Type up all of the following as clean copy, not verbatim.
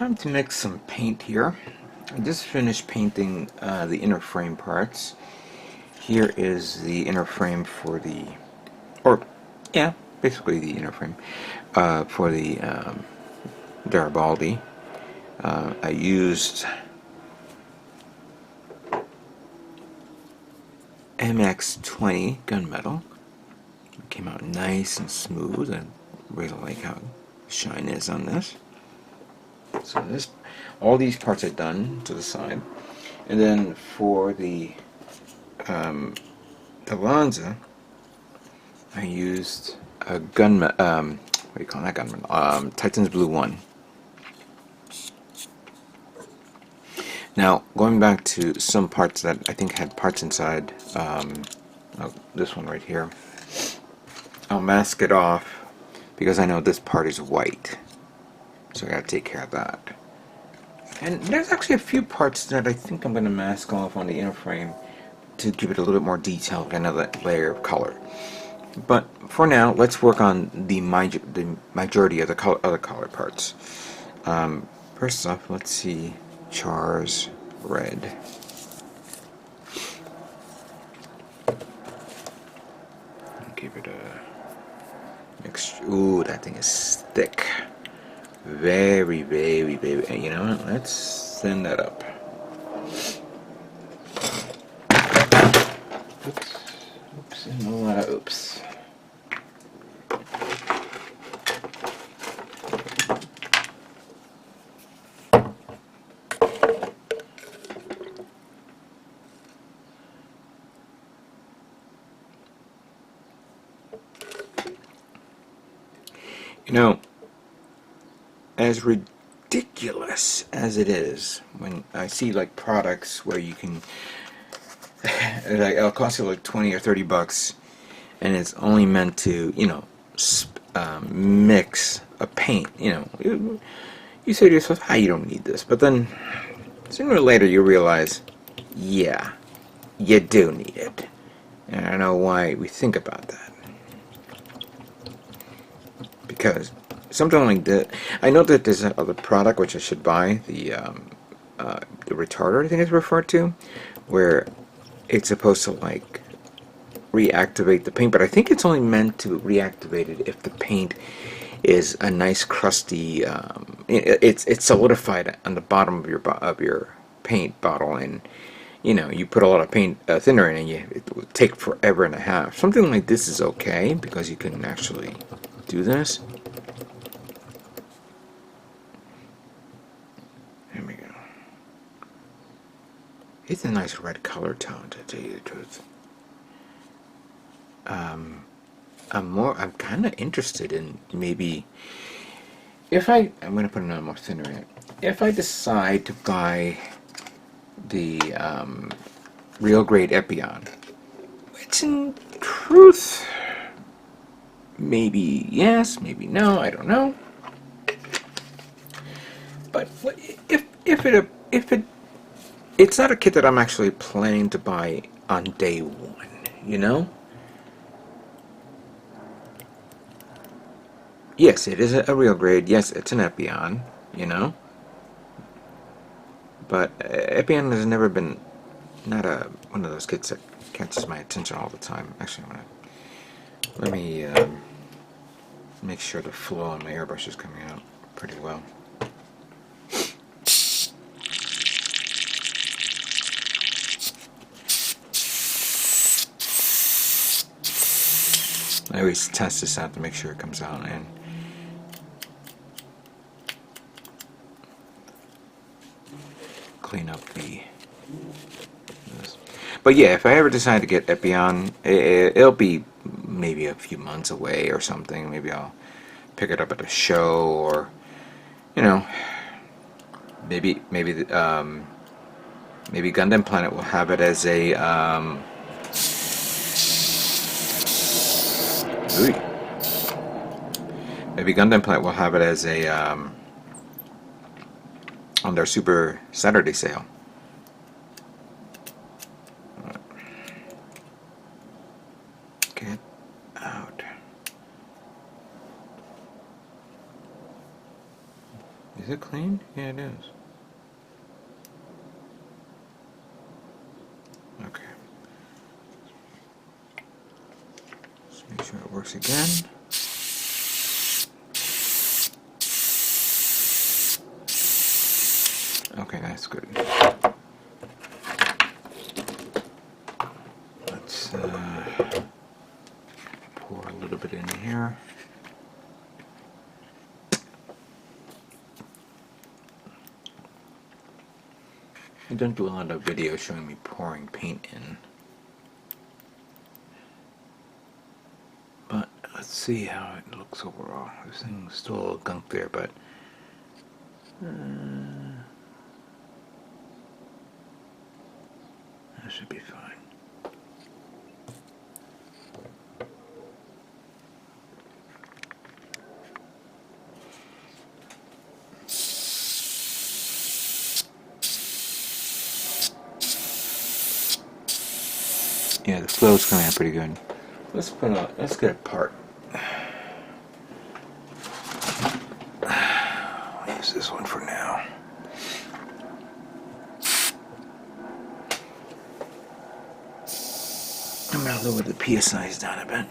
time to mix some paint here. I just finished painting the inner frame parts. Here is the inner frame for the, yeah, basically the inner frame for the Darilbalde. I used MX20 gunmetal. It came out nice and smooth. I really like how shine is on this. So this, all these parts are done to the side, and then for the Dilanza, I used a gunman. What do you call that gunman? Titan's Blue 1. Now, going back to some parts that I think had parts inside, this one right here, I'll mask it off because I know this part is white, so I gotta take care of that. And there's actually a few parts that I think I'm gonna mask off on the inner frame to give it a little bit more detail, another layer of color. But for now, let's work on the majority of the other color parts. First off, let's see Char's red. Give it a mix. Ooh, that thing is thick. Very, very, very. You know what? Let's send that up. Oops. Oops, and a lot of oops. You know, as ridiculous as it is, when I see like products where you can, like, it'll cost you like 20 or 30 bucks, and it's only meant to, you know, mix a paint. You know, you say to yourself, "Ah, you don't need this," but then sooner or later you realize, yeah, you do need it, and I don't know why we think about that. Because something like that, I know that there's another product which I should buy, the retarder I think it's referred to, where it's supposed to like reactivate the paint, but I think it's only meant to reactivate it if the paint is a nice crusty, it's solidified on the bottom of your paint bottle, and you know, you put a lot of paint thinner in, and it will take forever and a half. Something like this is okay because you can actually do this. There we go. It's a nice red color tone, to tell you the truth. I'm kind of interested in maybe if I'm going to put another more thinner in it. If I decide to buy the real grade Epion, which in truth, maybe yes, maybe no, I don't know. But if it's not a kit that I'm actually planning to buy on day one, you know. Yes, it is a real grade. Yes, it's an Epion, you know. But Epion has never been one of those kits that catches my attention all the time. Actually, let me make sure the flow on my airbrush is coming out pretty well. I always test this out to make sure it comes out, and clean up this. But yeah, if I ever decide to get Epion, it'll be maybe a few months away or something. Maybe I'll pick it up at a show, or you know, maybe Gundam Planet will have it as a maybe Gundam Planet will have it as a on their Super Saturday sale. Get out. Is it clean? Yeah, it is. Okay. Let's make sure it works again. Okay, that's good. Let's pour a little bit in here. I don't do a lot of videos showing me pouring paint in. But let's see how it looks overall. This thing's still a little gunk there, but that should be fine. Yeah, the flow's coming out pretty good. Let's get a part. I'll use this one for now. I'm gonna lower the PSIs down a bit.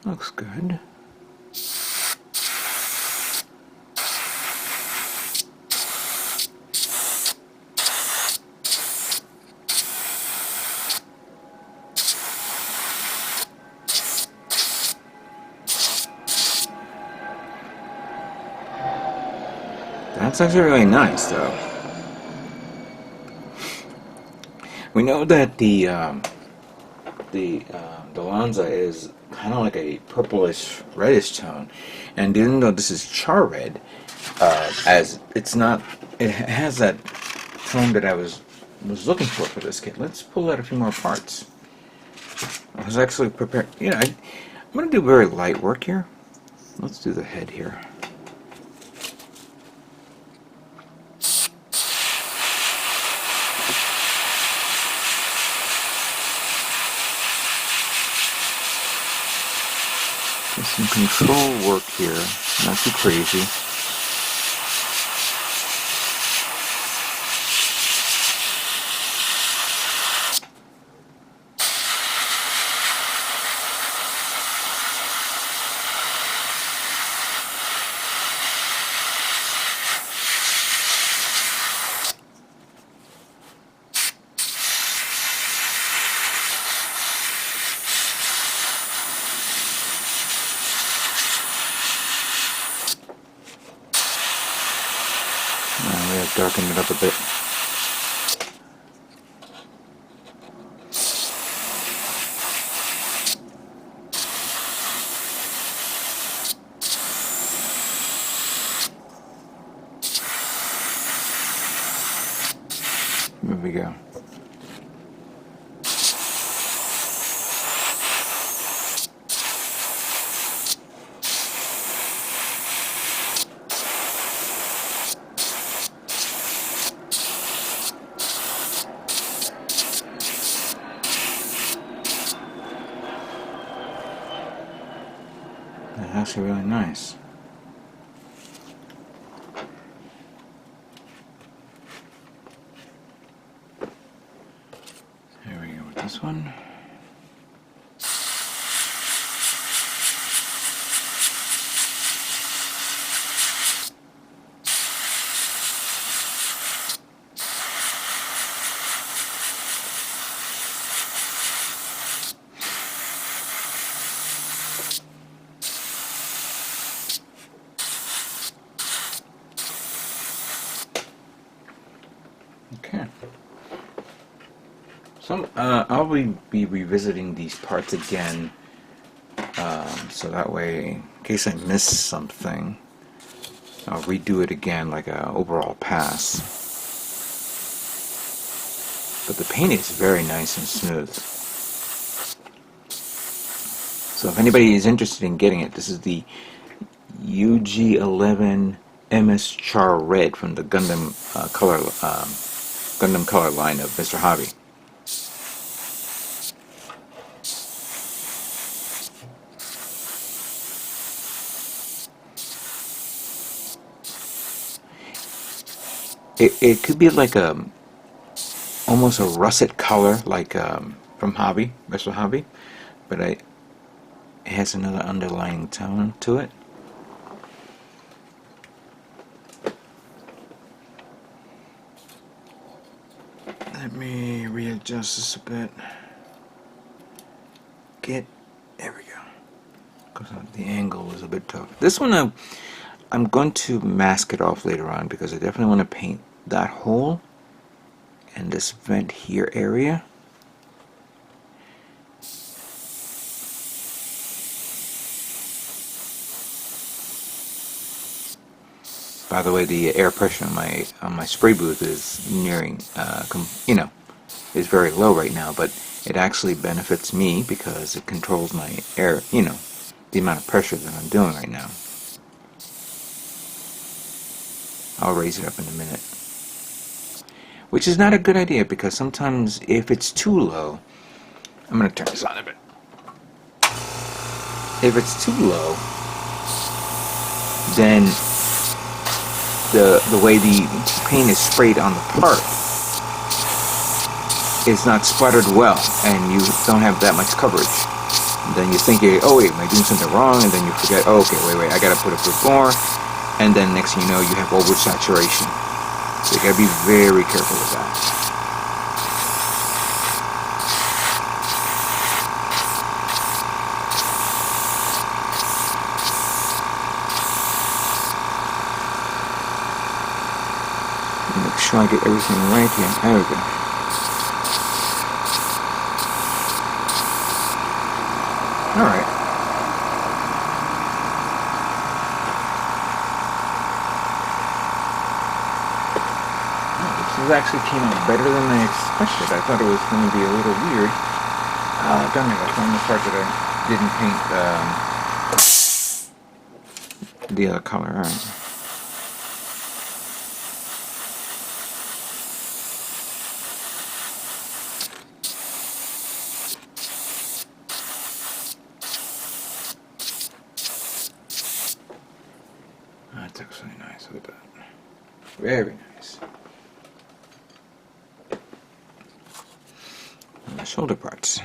Looks good. That's actually really nice, though. We know that the Dilanza is kind of like a purplish reddish tone, and even though this is Char red, as it's not, it has that tone that I was looking for this kit. Let's pull out a few more parts. I was actually prepared. You know, I'm going to do very light work here. Let's do the head here. Some control work here, not too crazy. We have darkened it up a bit. There we go. That's actually really nice. Here we go with this one. So I'll be revisiting these parts again, so that way, in case I miss something, I'll redo it again like a overall pass. But the paint is very nice and smooth. So if anybody is interested in getting it, this is the UG11 MS Char Red from the Gundam color line of Mr. Hobby. It could be like almost a russet color, like from Hobby, Mr. Hobby, but it has another underlying tone to it. Let me readjust this a bit. There we go. Because the angle is a bit tough. This one I'm going to mask it off later on because I definitely want to paint that hole and this vent here area. By the way, the air pressure on my spray booth is nearing, is very low right now, but it actually benefits me because it controls my air, the amount of pressure that I'm doing right now. I'll raise it up in a minute. Which is not a good idea because sometimes if it's too low, I'm going to turn this on a bit. If it's too low, then the way the paint is sprayed on the part is not splattered well, and you don't have that much coverage. And then you think, oh wait, am I doing something wrong? And then you forget, oh okay, wait, I gotta put a bit more. And then next thing you know, you have oversaturation. So you gotta be very careful with that. Make sure I get everything right here. There we go. Alright. This actually came out better than I expected. I thought it was going to be a little weird. Darn it, I found the part that I didn't paint the other color. Alright. That's actually nice. Look at that. Very nice. And the shoulder parts.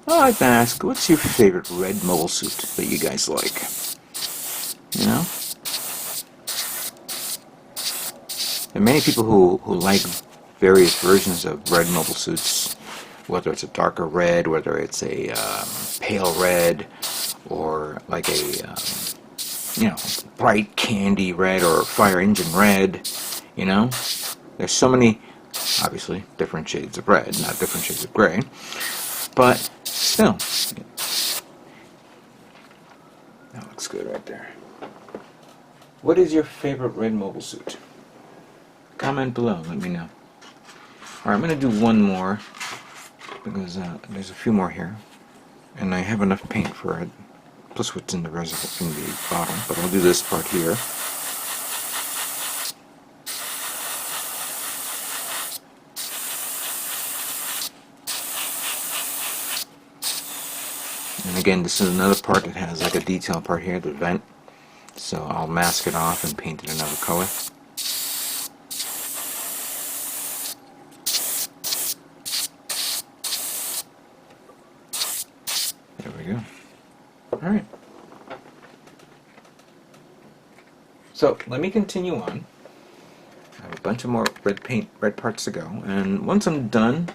I'd like to ask, what's your favorite red mobile suit that you guys like? You know? There are many people who like various versions of red mobile suits, whether it's a darker red, whether it's a pale red, or like a bright candy red or fire engine red. You know? There's so many, obviously, different shades of red, not different shades of gray, but still, that looks good right there. What is your favorite red mobile suit? Comment below, let me know. Alright, I'm going to do one more, because there's a few more here, and I have enough paint for it, plus what's in the reservoir in the bottle, but I'll do this part here. And again, this is another part that has like a detail part here, the vent. So I'll mask it off and paint it another color. There we go. Alright. So let me continue on. I will bunch of more red parts to go. And once I'm done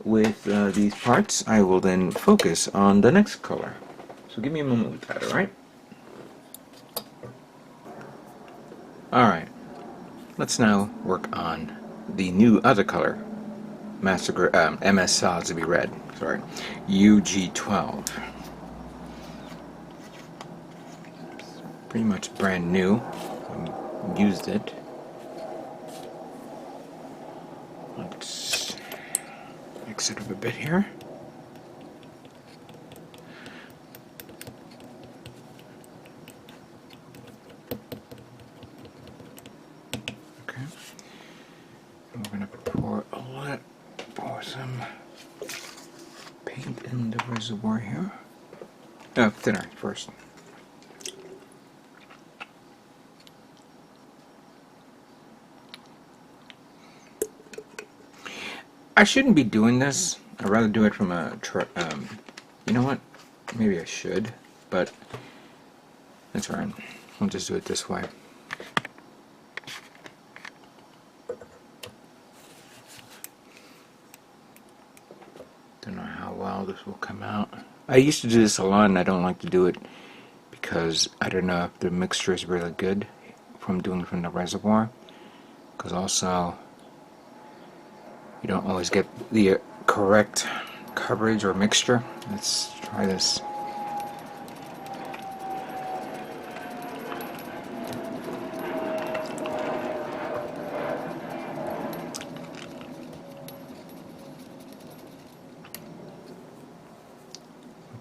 with these parts, I will then focus on the next color. So give me a moment with that, alright? Alright, let's now work on the new other color, MS Sazabi Red, sorry, UG12. Pretty much brand new. I used it. Let's mix it up a bit here. Okay. And we're gonna pour some paint in the reservoir here. Oh, thinner first. I shouldn't be doing this. I'd rather do it from a you know what? Maybe I should, but that's alright. I'll just do it this way. Don't know how well this will come out. I used to do this a lot, and I don't like to do it because I don't know if the mixture is really good from doing it from the reservoir. Because also, you don't always get the correct coverage or mixture. Let's try this.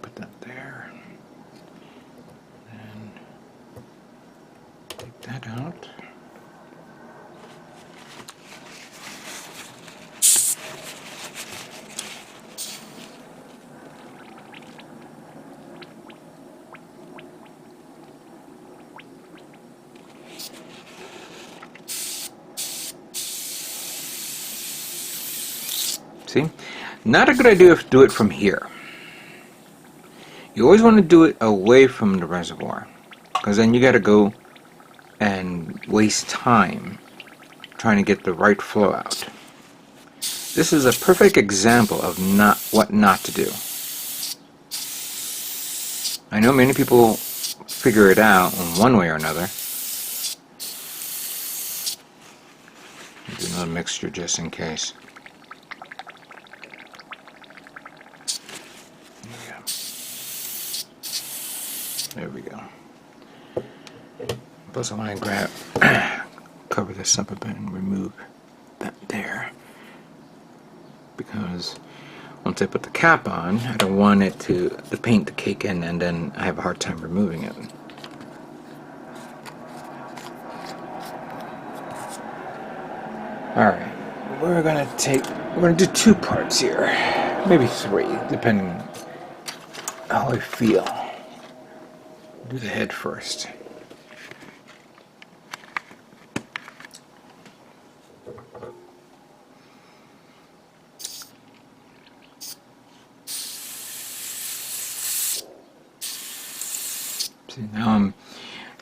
Put that there. And take that out. See? Not a good idea to do it from here. You always want to do it away from the reservoir, because then you got to go and waste time trying to get the right flow out. This is a perfect example of what not to do. I know many people figure it out in one way or another. Do another mixture just in case. There we go. Plus I want to cover this up a bit and remove that there. Because once I put the cap on, I don't want the paint to cake in, and then I have a hard time removing it. Alright, we're gonna do 2 parts here. Maybe 3, depending on how I feel. Do the head first. See, now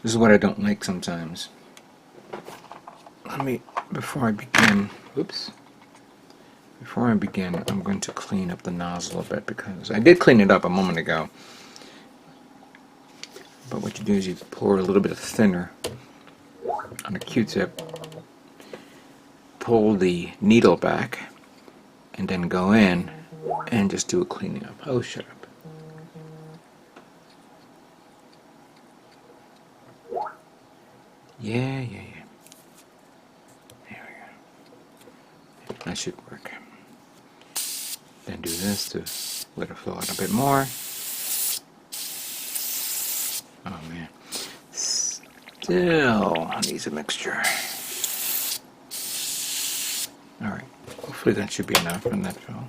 this is what I don't like sometimes. Before I begin, I'm going to clean up the nozzle a bit, because I did clean it up a moment ago. But what you do is you pour a little bit of thinner on a Q-tip, pull the needle back, and then go in and just do a cleaning up. Oh, shut up. Yeah. There we go. That should work. Then do this to let it flow out a bit more. Oh man, still needs a mixture. Alright, hopefully that should be enough in that fill.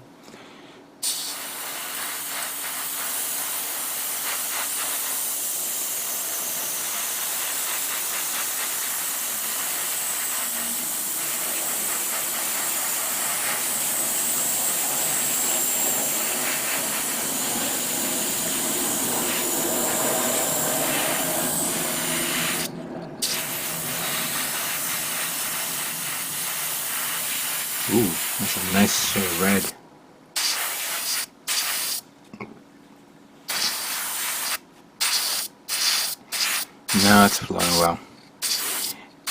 It's a nice red. Now it's flowing well.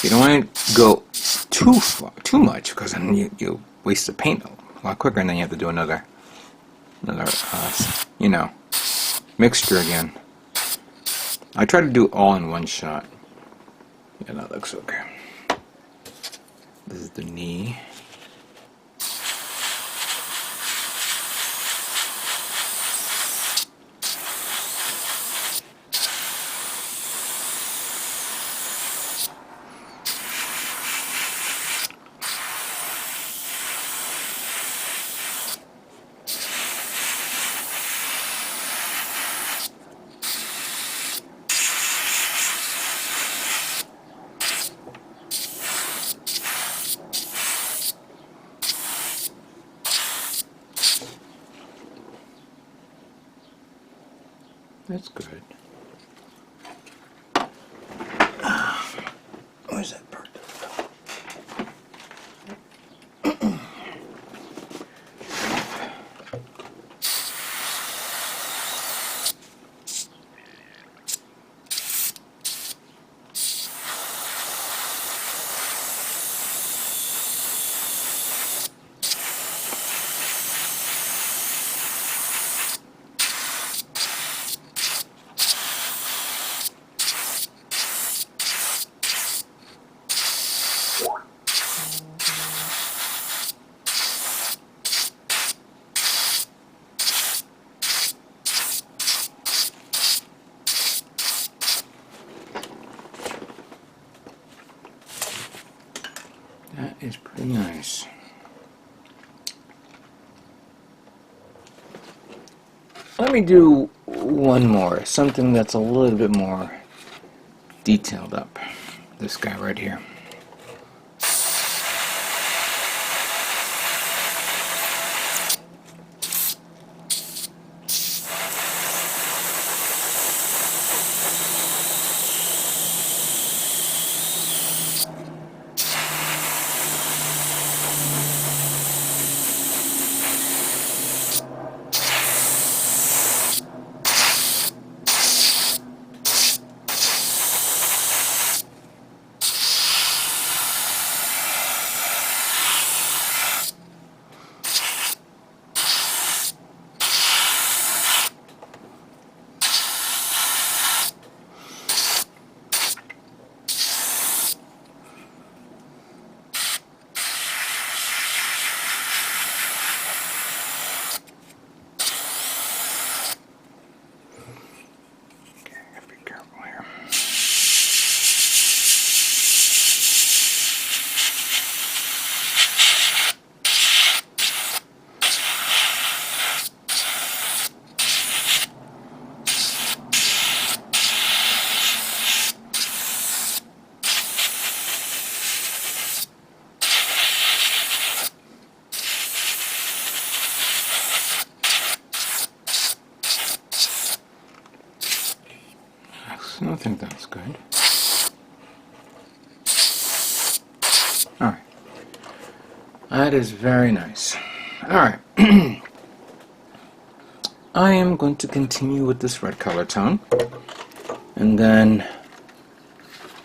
You don't want to go too much, because then you waste the paint a lot quicker, and then you have to do another mixture again. I try to do all in one shot. Yeah, that looks okay. This is the knee. That's good. Where's that part? That is pretty nice. Let me do one more, something that's a little bit more detailed up. This guy right here. I think that's good. Alright. That is very nice. Alright. I am going to continue with this red color tone. And then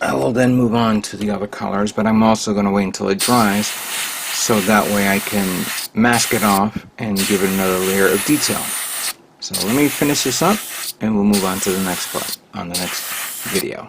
I will then move on to the other colors, but I'm also going to wait until it dries so that way I can mask it off and give it another layer of detail. So let me finish this up and we'll move on to the next part on the next video.